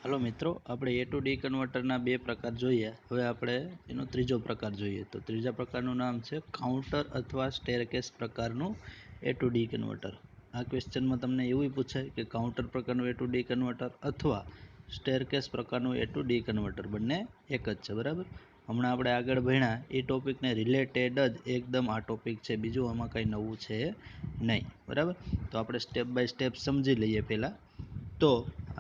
Hello मित्रों, આપણે ए to D કન્વર્ટરના બે પ્રકાર જોઈએ। હવે આપણે એનો ત્રીજો પ્રકાર જોઈએ। તો ત્રીજા પ્રકારનું નામ છે કાઉન્ટર અથવા સ્ટેરકેસ પ્રકારનું ए टू डी કન્વર્ટર। આ ક્વેશ્ચનમાં તમને એવું પૂછાય કે કાઉન્ટર પ્રકારનું ए टू डी કન્વર્ટર અથવા સ્ટેરકેસ પ્રકારનું ए टू डी કન્વર્ટર બંને એક જ છે, બરાબર। હમણાં આપણે આગળ ભણ્યા એ ટોપિકને રિલેટેડ જ એકદમ આ ટોપિક છે, બીજું આમાં કંઈ નવું છે નહીં, બરાબર। તો આપણે સ્ટેપ બાય સ્ટેપ સમજી લઈએ। પહેલાં તો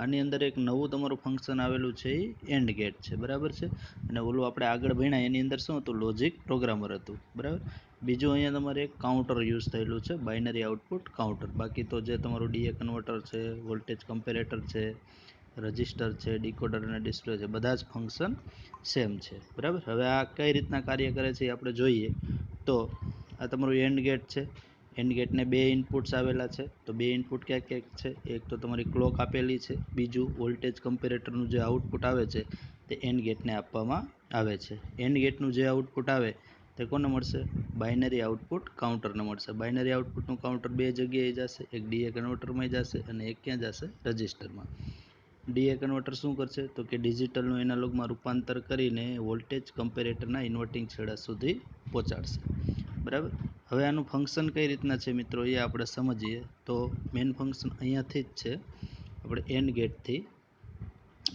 આની અંદર એક નવું તમારું ફંક્શન આવેલું છે, એ એન્ડ ગેટ છે, બરાબર છે। અને ઓલું આપણે આગળ ભણ્યા એની અંદર શું હતું, લોજિક પ્રોગ્રામર હતું, બરાબર। બીજું અહીંયા તમારે એક કાઉન્ટર યુઝ થયેલું છે, બાઇનરી આઉટપુટ કાઉન્ટર। બાકી તો જે તમારું ડીએ કન્વર્ટર છે, વોલ્ટેજ કમ્પેરેટર છે, રજિસ્ટર છે, ડીકોડર અને ડિસ્પ્લે છે, બધા જ ફંક્શન સેમ છે, બરાબર। હવે આ કઈ રીતના કાર્ય કરે છે એ આપણે જોઈએ। તો આ તમારું એન્ડ ગેટ છે। એન્ડ ગેટને બે ઇનપુટ્સ આવેલા છે। તો બે ઇનપુટ ક્યાંક ક્યાંક છે, એક તો તમારી ક્લોક આપેલી છે, બીજું વોલ્ટેજ કમ્પેરેટરનું જે આઉટપુટ આવે છે તે એન્ડ ગેટને આપવામાં આવે છે। એન્ડ ગેટનું જે આઉટપુટ આવે તે કોને મળશે, બાઇનરી આઉટપુટ કાઉન્ટરને મળશે। બાઇનરી આઉટપુટનું કાઉન્ટર બે જગ્યાએ જશે, એક ડીએ કન્વર્ટરમાં જશે અને એક ક્યાં જશે, રજિસ્ટરમાં। ડીએ કન્વર્ટર શું કરશે તો કે ડિજિટલનું એનાલોગમાં રૂપાંતર કરીને વોલ્ટેજ કમ્પેરેટરના ઇન્વર્ટિંગ છેડા સુધી પહોંચાડશે, બરાબર। હવે આનું ફંક્શન કઈ રીતના છે મિત્રો એ આપણે સમજીએ। તો મેઇન ફંક્શન અહીંયાથી જ છે, આપણે એન્ડ ગેટથી।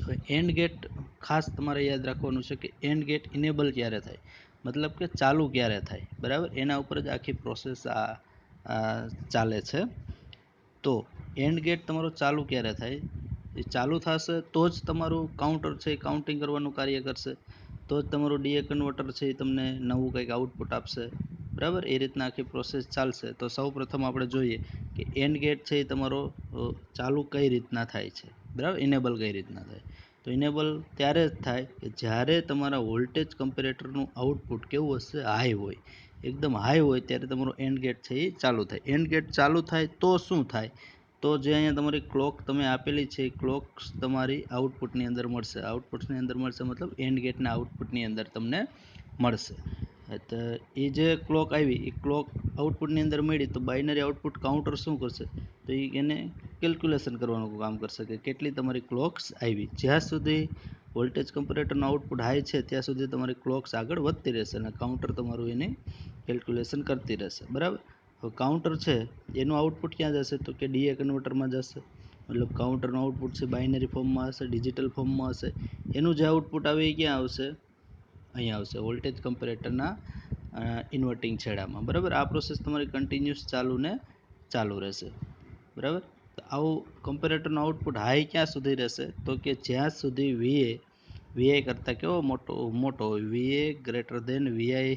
હવે એન્ડ ગેટ ખાસ તમારે યાદ રાખવાનું છે કે એન્ડ ગેટ ઇનેબલ ક્યારે થાય, મતલબ કે ચાલુ ક્યારે થાય, બરાબર। એના ઉપર જ આખી પ્રોસેસ ચાલે છે। તો એન્ડ ગેટ તમારો ચાલુ ક્યારે થાય, એ ચાલુ થશે તો જ તમારું કાઉન્ટર છે એ કાઉન્ટિંગ કરવાનું કાર્ય કરશે, તો જ તમારું ડીએ કન્વર્ટર છે એ તમને નવું કંઈક આઉટપુટ આપશે, બરાબર। એ રીતના આખી પ્રોસેસ ચાલશે। તો સૌ પ્રથમ આપણે જોઈએ કે એન્ડ ગેટ છે એ તમારો ચાલુ કઈ રીતના થાય છે, બરાબર, ઇનેબલ કઈ રીતના થાય। તો ઇનેબલ ત્યારે જ થાય કે જ્યારે તમારા વોલ્ટેજ કમ્પેરેટરનું આઉટપુટ કેવું હશે, હાઈ હોય, એકદમ હાઈ હોય, ત્યારે તમારો એન્ડ ગેટ છે એ ચાલુ થાય। એન્ડ ગેટ ચાલુ થાય તો શું થાય, તો જે અહીંયા તમારી ક્લોક તમે આપેલી છે એ ક્લોક તમારી આઉટપુટની અંદર મળશે। આઉટપુટની અંદર મળશે મતલબ એન્ડ ગેટના આઉટપુટની અંદર તમને મળશે। તો એ જે ક્લોક આવી એ ક્લોક આઉટપુટની અંદર મળી તો બાઇનરી આઉટપુટ કાઉન્ટર શું કરશે, તો એને કેલ્ક્યુલેશન કરવાનું કામ કરશે કે કેટલી તમારી ક્લોક્સ આવી। જ્યાં સુધી વોલ્ટેજ કમ્પેરેટરનું આઉટપુટ હાઈ છે ત્યાં સુધી તમારી ક્લોક્સ આગળ વધતી રહેશે અને કાઉન્ટર તમારું એની કેલ્ક્યુલેશન કરતી રહેશે, બરાબર। હવે કાઉન્ટર છે એનું આઉટપુટ ક્યાં જશે તો કે ડીએ કન્વર્ટરમાં જશે, મતલબ કાઉન્ટરનું આઉટપુટ છે બાઇનરી ફોર્મમાં હશે, ડિજિટલ ફોર્મમાં હશે। એનું જે આઉટપુટ આવે એ ક્યાં આવશે, અહીંયા આવશે, વોલ્ટેજ કમ્પેરેટરના ઇન્વર્ટિંગ છેડામાં, બરાબર। આ પ્રોસેસ તમારી કન્ટિન્યુઅસ ચાલુ રહેશે, બરાબર। તો આવું કમ્પેરેટરનું આઉટપુટ હાઈ ક્યાં સુધી રહેશે તો કે જ્યાં સુધી વીઆઈ કરતાં કેવો મોટો હોય, વીએ ગ્રેટર દેન વીઆઈ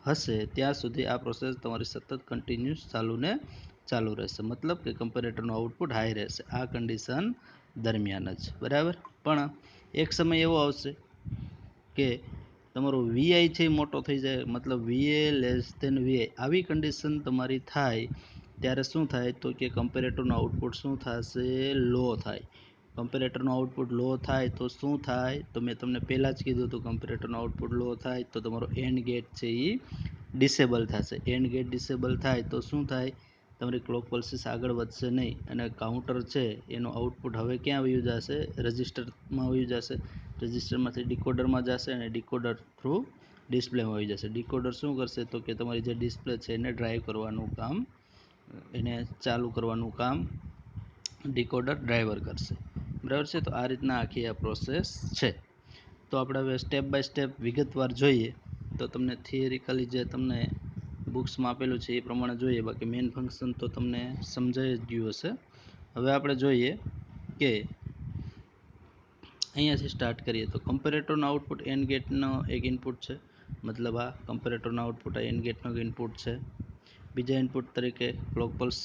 હશે ત્યાં સુધી આ પ્રોસેસ તમારી સતત કન્ટિન્યુઅસ ચાલુ રહેશે, મતલબ કે કમ્પેરેટરનું આઉટપુટ હાઈ રહેશે આ કન્ડિશન દરમિયાન જ, બરાબર। પણ એક સમય એવો આવશે કે તમારો વીઆઈ છે મોટો થઈ જાય, મતલબ વીએ લેસ દેન વીઆઈ, આવી કન્ડિશન તમારી થાય ત્યારે શું થાય તો કે કમ્પેરેટરનું આઉટપુટ શું થશે, લો થાય। કમ્પેરેટરનું આઉટપુટ લો થાય તો શું થાય, તો મેં તમને પહેલાં જ કીધું હતું કમ્પેરેટરનું આઉટપુટ લો થાય તો તમારો એન્ડ ગેટ છે એ ડિસેબલ થશે। એન્ડ ગેટ ડિસેબલ થાય તો શું થાય, તમારી ક્લોક પલ્સીસ આગળ વધશે નહીં અને કાઉન્ટર છે એનું આઉટપુટ હવે ક્યાં વયું જશે, રજિસ્ટરમાં વયું જશે, રજિસ્ટરમાંથી ડીકોડરમાં જશે અને ડીકોડર થ્રુ ડિસ્પ્લેમાં આવી જશે। ડીકોડર શું કરશે તો કે તમારી જે ડિસ્પ્લે છે એને ડ્રાઈવ કરવાનું કામ, એને ચાલુ કરવાનું કામ ડીકોડર ડ્રાઈવર કરશે, બરાબર છે। તો આ રીતના આખી આ પ્રોસેસ છે। તો આપણે હવે સ્ટેપ બાય સ્ટેપ વિગતવાર જોઈએ તો તમને થિયરિકલી જે તમને બુક્સમાં આપેલું છે એ પ્રમાણે જોઈએ, બાકી મેઇન ફંક્શન તો તમને સમજાઈ જ ગયું હશે। હવે આપણે જોઈએ કે અહીંયાથી સ્ટાર્ટ કરીએ તો કમ્પેરેટરનું આઉટપુટ એન્ડ ગેટનો એક ઇનપુટ છે, મતલબ આ કમ્પેરેટરનું આઉટપુટ આ એન્ડ ગેટનો ઇનપુટ છે। બીજા ઇનપુટ તરીકે ક્લોક પલ્સ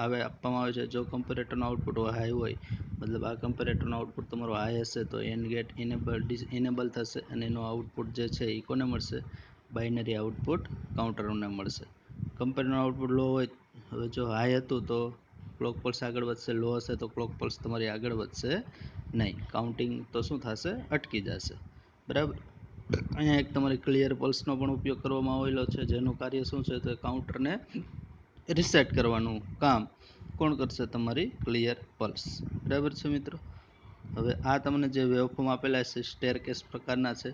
આપવામાં આવે છે। જો કમ્પેરેટરનું આઉટપુટ હાઈ હોય, મતલબ આ કમ્પેરેટરનું આઉટપુટ તમારું હાઈ હશે તો એન્ડ ગેટ ઇનેબલ થશે અને એનું આઉટપુટ જે છે એ કોને મળશે, બાઇનરી આઉટપુટ કાઉન્ટરને મળશે। કમ્પેરેટરનું આઉટપુટ લો હોય, હવે જો હાઈ હતું તો ક્લોક પલ્સ આગળ વધશે, લો હશે તો ક્લોક પલ્સ તમારી આગળ વધશે નહીં, કાઉન્ટિંગ તો શું થશે, અટકી જશે, બરાબર। અહીંયા એક તમારી ક્લિયર પલ્સનો પણ ઉપયોગ કરવામાં આવેલો છે, જેનું કાર્ય શું છે તો કાઉન્ટરને રિસેટ કરવાનું કામ કોણ કરશે, તમારી ક્લિયર પલ્સ, બરાબર છે મિત્રો। હવે આ તમને જે વેવફોર્મ આપેલા છે સ્ટેરકેસ પ્રકારના છે,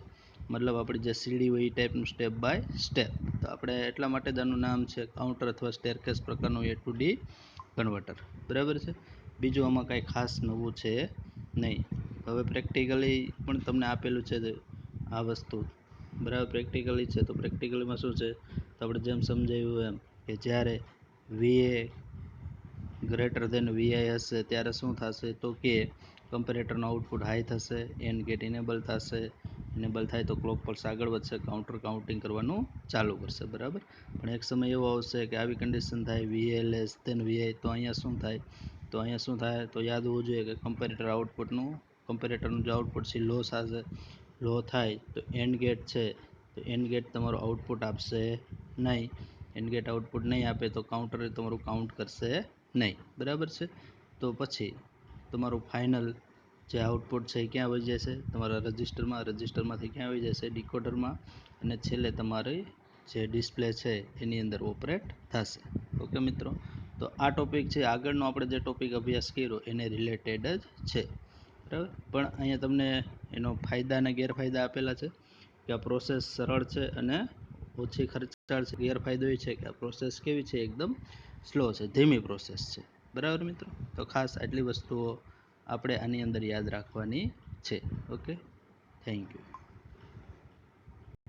મતલબ આપણી જે સીડી હોય એ ટાઈપનું સ્ટેપ બાય સ્ટેપ. તો આપણે એટલા માટે જ આનું નામ છે કાઉન્ટર અથવા સ્ટેરકેસ પ્રકારનું A to D કન્વર્ટર. બરાબર છે. બીજું આમાં કાંઈ ખાસ નવું છે નહીં. હવે પ્રેક્ટિકલી પણ તમને આપેલું છે આ વસ્તુ. બરાબર, પ્રેક્ટિકલી છે તો પ્રેક્ટિકલીમાં શું છે તો આપણે જેમ સમજાવ્યું એમ કે જ્યારે VA ગ્રેટર ધેન VI હશે ત્યારે શું થશે તો કે કમ્પેરેટરનું આઉટપુટ હાઈ થશે, એન્ડ ગેટ ઇનેબલ થશે. ઇનેબલ થાય તો ક્લોક પલ્સ આગળ વધશે, કાઉન્ટર કાઉન્ટિંગ કરવાનું ચાલુ કરશે. બરાબર, પણ એક સમય એવો આવશે કે આવી કન્ડિશન થાય VA લેસ ધેન VI, તો અહીંયા શું થાય તો યાદ હોવું જોઈએ કે કમ્પેરેટરનું જે આઉટપુટ છે લો થશે. લો થાય તો એન્ડ ગેટ છે, તો એન્ડ ગેટ તમારું આઉટપુટ આપશે નહીં. એન્ડ ગેટ આઉટપુટ નહીં આપે તો કાઉન્ટર તમારું કાઉન્ટ કરશે નહીં. બરાબર છે. તો પછી તમારું ફાઇનલ જે આઉટપુટ છે એ ક્યાં વહી જશે તમારા રજિસ્ટરમાંથી ક્યાં વહી જશે ડીકોડરમાં, અને છેલ્લે તમારી જે ડિસ્પ્લે છે એની અંદર ઓપરેટ થશે. ઓકે મિત્રો, તો આ ટોપિક છે આગળનો આપણે જે ટોપિક અભ્યાસ કર્યો એને રિલેટેડ જ છે. બરાબર, પણ અહીંયા તમને એનો ફાયદા અને ગેરફાયદા આપેલા છે કે આ પ્રોસેસ સરળ છે અને ઓછી ખર્ચાળ છે. ગેરફાયદો એ છે કે આ પ્રોસેસ કેવી છે, એકદમ સ્લો છે, ધીમી પ્રોસેસ છે. બરાબર મિત્રો, તો ખાસ આટલી વસ્તુઓ આપણે આની અંદર યાદ રાખવાની છે. Okay, thank you.